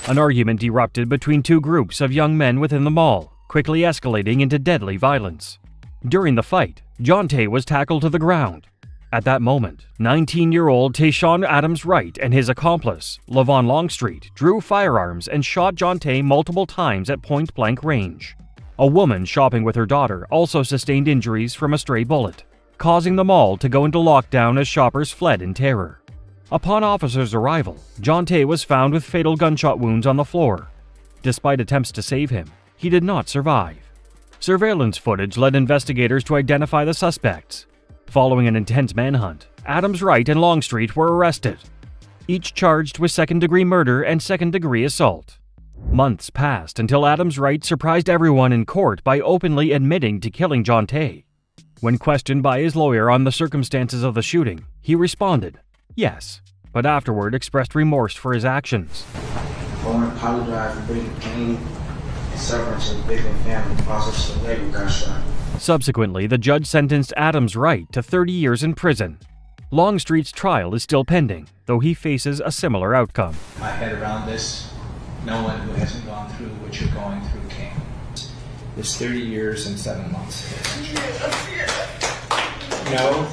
An argument erupted between two groups of young men within the mall, quickly escalating into deadly violence. During the fight, John Tay was tackled to the ground. At that moment, 19-year-old Tayshawn Adams Wright and his accomplice, Lavon Longstreet, drew firearms and shot John Tay multiple times at point-blank range. A woman shopping with her daughter also sustained injuries from a stray bullet, causing the mall to go into lockdown as shoppers fled in terror. Upon officers' arrival, John Tay was found with fatal gunshot wounds on the floor. Despite attempts to save him, he did not survive. Surveillance footage led investigators to identify the suspects. Following an intense manhunt, Adams Wright and Longstreet were arrested, each charged with second-degree murder and second-degree assault. Months passed until Adams Wright surprised everyone in court by openly admitting to killing John Tay. When questioned by his lawyer on the circumstances of the shooting, he responded, "Yes," but afterward expressed remorse for his actions. I want to apologize for bringing pain and suffering to the BeBecome family because of the lady who got shot. Subsequently, the judge sentenced Adams Wright to 30 years in prison. Longstreet's trial is still pending, though he faces a similar outcome. My head around this, no one who hasn't gone through what you're going through can. It's 30 years and 7 months. No.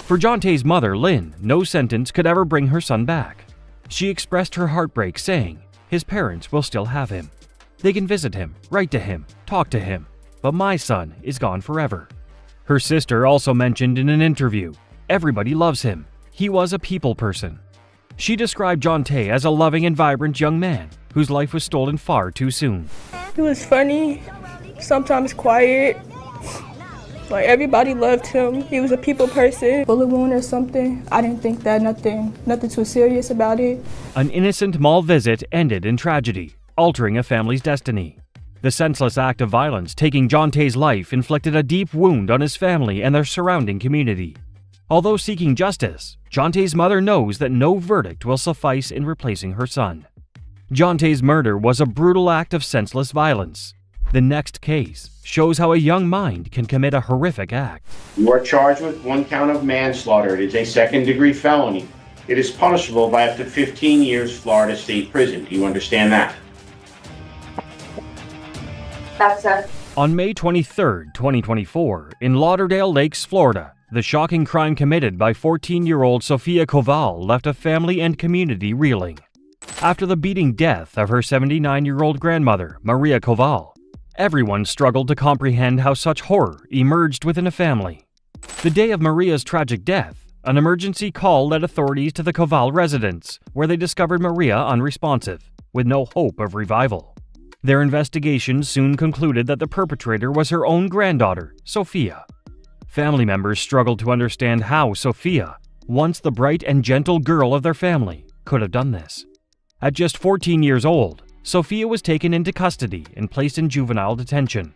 For John Tay's mother, Lynn, no sentence could ever bring her son back. She expressed her heartbreak, saying, "His parents will still have him. They can visit him, write to him, talk to him, but my son is gone forever." Her sister also mentioned in an interview, "Everybody loves him. He was a people person." She described John Tay as a loving and vibrant young man whose life was stolen far too soon. He was funny, sometimes quiet. Like, everybody loved him. He was a people person. Bullet wound or something. I didn't think that nothing too serious about it. An innocent mall visit ended in tragedy, altering a family's destiny. The senseless act of violence taking John Tay's life inflicted a deep wound on his family and their surrounding community. Although seeking justice, John Tay's mother knows that no verdict will suffice in replacing her son. John Tay's murder was a brutal act of senseless violence. The next case shows how a young mind can commit a horrific act. You are charged with 1 count of manslaughter. It is a second-degree felony. It is punishable by up to 15 years Florida State Prison. Do you understand that? That's it. On May 23, 2024, in Lauderdale Lakes, Florida, the shocking crime committed by 14-year-old Sofia Koval left a family and community reeling. After the beating death of her 79-year-old grandmother, Maria Koval, everyone struggled to comprehend how such horror emerged within a family. The day of Maria's tragic death, an emergency call led authorities to the Koval residence, where they discovered Maria unresponsive, with no hope of revival. Their investigation soon concluded that the perpetrator was her own granddaughter, Sofia. Family members struggled to understand how Sophia, once the bright and gentle girl of their family, could have done this. At just 14 years old, Sophia was taken into custody and placed in juvenile detention.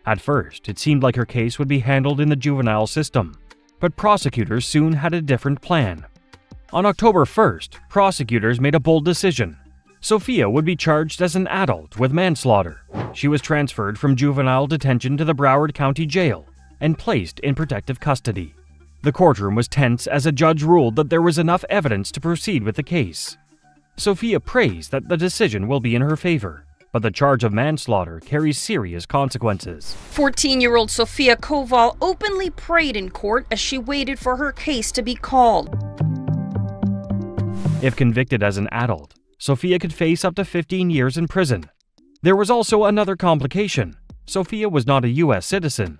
At first, it seemed like her case would be handled in the juvenile system, but prosecutors soon had a different plan. On October 1st, prosecutors made a bold decision. Sophia would be charged as an adult with manslaughter. She was transferred from juvenile detention to the Broward County Jail and placed in protective custody. The courtroom was tense as a judge ruled that there was enough evidence to proceed with the case. Sophia prays that the decision will be in her favor, but the charge of manslaughter carries serious consequences. 14-year-old Sophia Koval openly prayed in court as she waited for her case to be called. If convicted as an adult, Sophia could face up to 15 years in prison. There was also another complication. Sophia was not a U.S. citizen.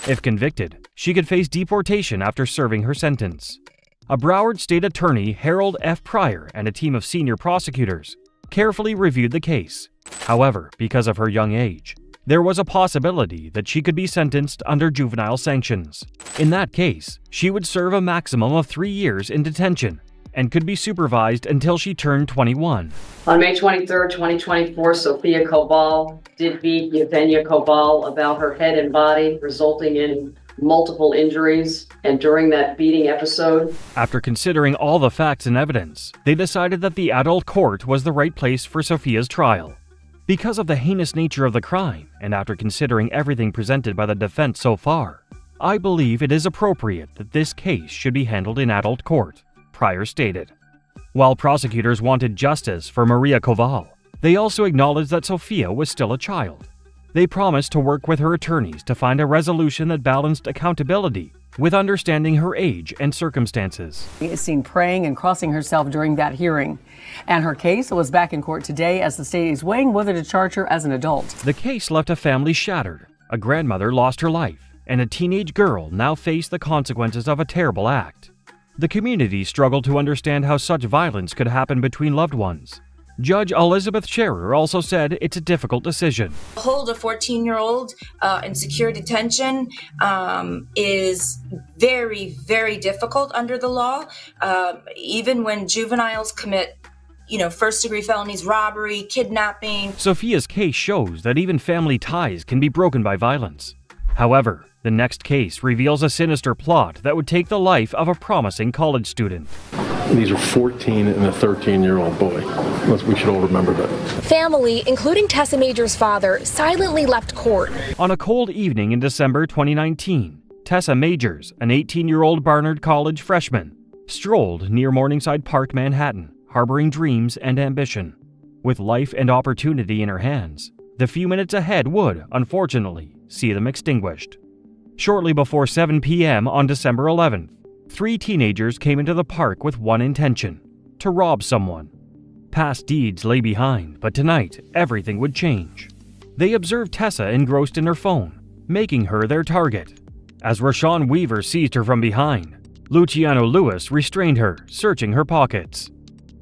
If convicted, she could face deportation after serving her sentence. A Broward State Attorney, Harold F. Pryor, and a team of senior prosecutors carefully reviewed the case. However, because of her young age, there was a possibility that she could be sentenced under juvenile sanctions. In that case, she would serve a maximum of 3 years in detention and could be supervised until she turned 21. On May 23, 2024, Sophia Koval did beat Yevgenia Koval about her head and body, resulting in multiple injuries, and during that beating episode, After considering all the facts and evidence, they decided that the adult court was the right place for Sophia's trial. Because of the heinous nature of the crime, and after considering everything presented by the defense so far, I believe it is appropriate that this case should be handled in adult court, Pryor stated. While prosecutors wanted justice for Maria Koval, they also acknowledged that Sophia was still a child. They promised to work with her attorneys to find a resolution that balanced accountability with understanding her age and circumstances. She is seen praying and crossing herself during that hearing. And her case was back in court today as the state is weighing whether to charge her as an adult. The case left a family shattered. A grandmother lost her life, and a teenage girl now faced the consequences of a terrible act. The community struggled to understand how such violence could happen between loved ones. Judge Elizabeth Scherer also said it's a difficult decision. Hold a 14-year-old in secure detention is very, very difficult under the law. Even when juveniles commit, first-degree felonies, robbery, kidnapping. Sophia's case shows that even family ties can be broken by violence. However, the next case reveals a sinister plot that would take the life of a promising college student. These are 14 and a 13-year-old boy. We should all remember that. Family, including Tessa Major's father, silently left court. On a cold evening in December 2019, Tessa Majors, an 18-year-old Barnard College freshman, strolled near Morningside Park, Manhattan, harboring dreams and ambition. With life and opportunity in her hands, the few minutes ahead would, unfortunately, see them extinguished. Shortly before 7 p.m. on December 11th, 3 teenagers came into the park with one intention: to rob someone. Past deeds lay behind, but tonight, everything would change. They observed Tessa engrossed in her phone, making her their target. As Rashawn Weaver seized her from behind, Luciano Lewis restrained her, searching her pockets.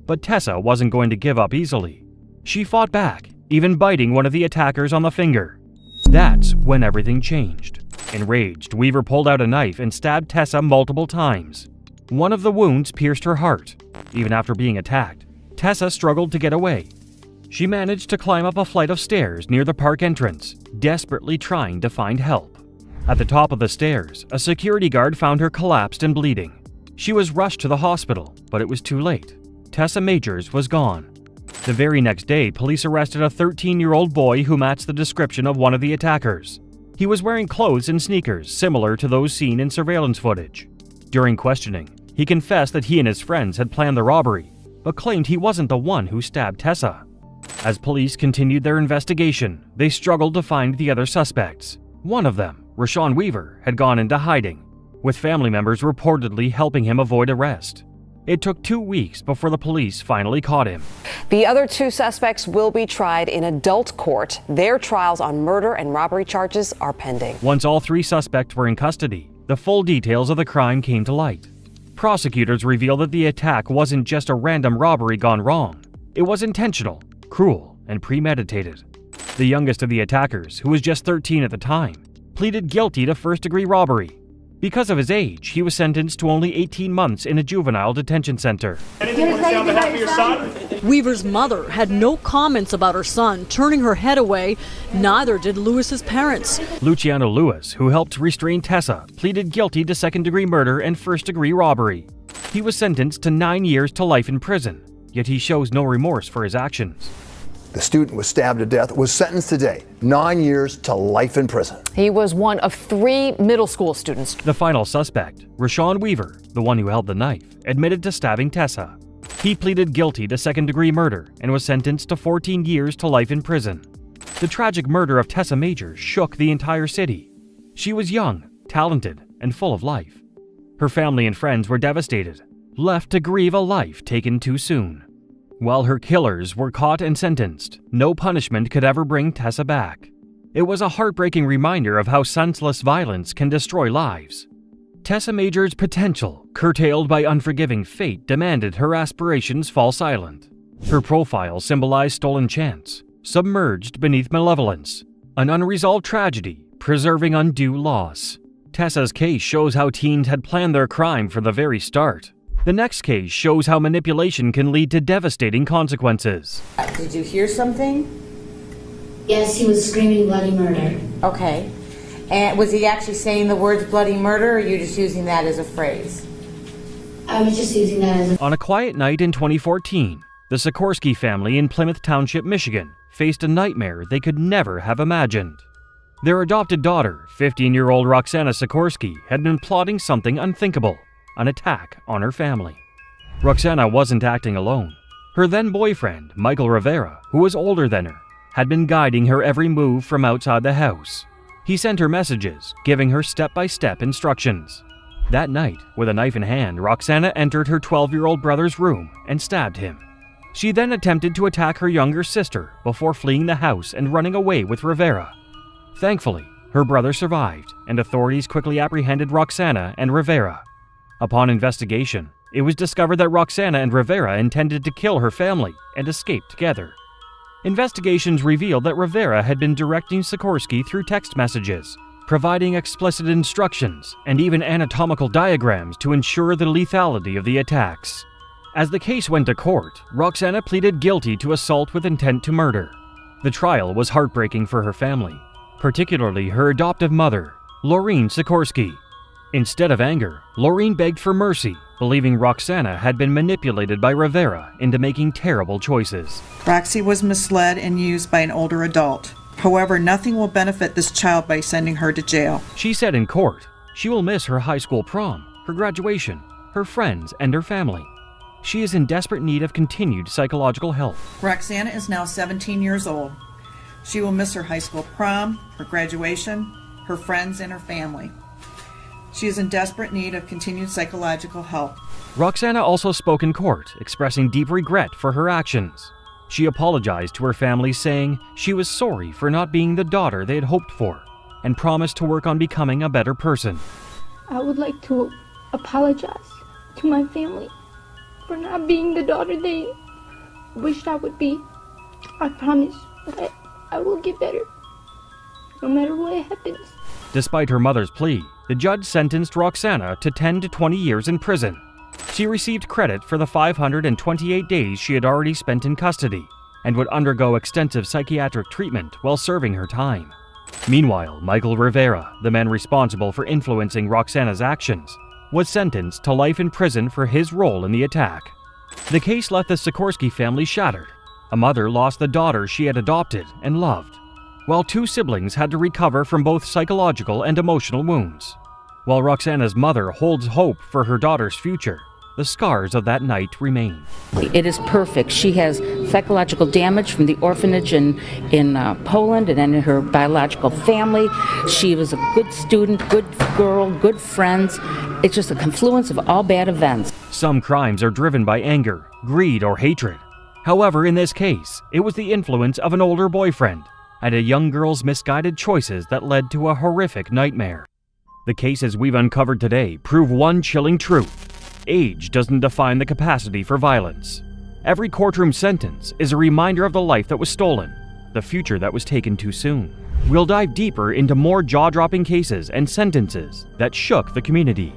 But Tessa wasn't going to give up easily. She fought back, even biting one of the attackers on the finger. That's when everything changed. Enraged, Weaver pulled out a knife and stabbed Tessa multiple times. One of the wounds pierced her heart. Even after being attacked, Tessa struggled to get away. She managed to climb up a flight of stairs near the park entrance, desperately trying to find help. At the top of the stairs, a security guard found her collapsed and bleeding. She was rushed to the hospital, but it was too late. Tessa Majors was gone. The very next day, police arrested a 13-year-old boy who matched the description of one of the attackers. He was wearing clothes and sneakers similar to those seen in surveillance footage. During questioning, he confessed that he and his friends had planned the robbery, but claimed he wasn't the one who stabbed Tessa. As police continued their investigation, they struggled to find the other suspects. One of them, Rashawn Weaver, had gone into hiding, with family members reportedly helping him avoid arrest. It took 2 weeks before the police finally caught him. The other 2 suspects will be tried in adult court. Their trials on murder and robbery charges are pending. Once all 3 suspects were in custody, the full details of the crime came to light. Prosecutors revealed that the attack wasn't just a random robbery gone wrong. It was intentional, cruel, and premeditated. The youngest of the attackers, who was just 13 at the time, pleaded guilty to first-degree robbery. Because of his age, he was sentenced to only 18 months in a juvenile detention center. Anything you want to say on behalf of your son? Weaver's mother had no comments about her son, turning her head away. Neither did Lewis's parents. Luciano Lewis, who helped restrain Tessa, pleaded guilty to second-degree murder and first-degree robbery. He was sentenced to 9 years to life in prison, yet he shows no remorse for his actions. The student was stabbed to death, was sentenced today, 9 years to life in prison. He was one of 3 middle school students. The final suspect, Rashawn Weaver, the one who held the knife, admitted to stabbing Tessa. He pleaded guilty to second-degree murder and was sentenced to 14 years to life in prison. The tragic murder of Tessa Majors shook the entire city. She was young, talented, and full of life. Her family and friends were devastated, left to grieve a life taken too soon. While her killers were caught and sentenced, no punishment could ever bring Tessa back. It was a heartbreaking reminder of how senseless violence can destroy lives. Tessa Majors' potential, curtailed by unforgiving fate, demanded her aspirations fall silent. Her profile symbolized stolen chance, submerged beneath malevolence, an unresolved tragedy, preserving undue loss. Tessa's case shows how teens had planned their crime from the very start. The next case shows how manipulation can lead to devastating consequences. Did you hear something? Yes, he was screaming bloody murder. Okay. And was he actually saying the words bloody murder, or are you just using that as a phrase? I was just using that as a... On a quiet night in 2014, the Sikorsky family in Plymouth Township, Michigan, faced a nightmare they could never have imagined. Their adopted daughter, 15-year-old Roxana Sikorsky, had been plotting something unthinkable. An attack on her family. Roxana wasn't acting alone. Her then-boyfriend, Michael Rivera, who was older than her, had been guiding her every move from outside the house. He sent her messages, giving her step-by-step instructions. That night, with a knife in hand, Roxana entered her 12-year-old brother's room and stabbed him. She then attempted to attack her younger sister before fleeing the house and running away with Rivera. Thankfully, her brother survived, and authorities quickly apprehended Roxana and Rivera. Upon investigation, it was discovered that Roxana and Rivera intended to kill her family and escape together. Investigations revealed that Rivera had been directing Sikorsky through text messages, providing explicit instructions and even anatomical diagrams to ensure the lethality of the attacks. As the case went to court, Roxana pleaded guilty to assault with intent to murder. The trial was heartbreaking for her family, particularly her adoptive mother, Laureen Sikorsky. Instead of anger, Laureen begged for mercy, believing Roxana had been manipulated by Rivera into making terrible choices. Roxy was misled and used by an older adult. However, nothing will benefit this child by sending her to jail. She said in court, she will miss her high school prom, her graduation, her friends, and her family. She is in desperate need of continued psychological help. Roxana is now 17 years old. She will miss her high school prom, her graduation, her friends, and her family. She is in desperate need of continued psychological help. Roxana also spoke in court, expressing deep regret for her actions. She apologized to her family, saying she was sorry for not being the daughter they had hoped for, and promised to work on becoming a better person. I would like to apologize to my family for not being the daughter they wished I would be. I promise that I will get better, no matter what happens. Despite her mother's plea, the judge sentenced Roxana to 10 to 20 years in prison. She received credit for the 528 days she had already spent in custody and would undergo extensive psychiatric treatment while serving her time. Meanwhile, Michael Rivera, the man responsible for influencing Roxana's actions, was sentenced to life in prison for his role in the attack. The case left the Sikorsky family shattered. A mother lost the daughter she had adopted and loved, while 2 siblings had to recover from both psychological and emotional wounds. While Roxana's mother holds hope for her daughter's future, the scars of that night remain. It is perfect. She has psychological damage from the orphanage in Poland and in her biological family. She was a good student, good girl, good friends. It's just a confluence of all bad events. Some crimes are driven by anger, greed, or hatred. However, in this case, it was the influence of an older boyfriend and a young girl's misguided choices that led to a horrific nightmare. The cases we've uncovered today prove one chilling truth. Age doesn't define the capacity for violence. Every courtroom sentence is a reminder of the life that was stolen, the future that was taken too soon. We'll dive deeper into more jaw-dropping cases and sentences that shook the community.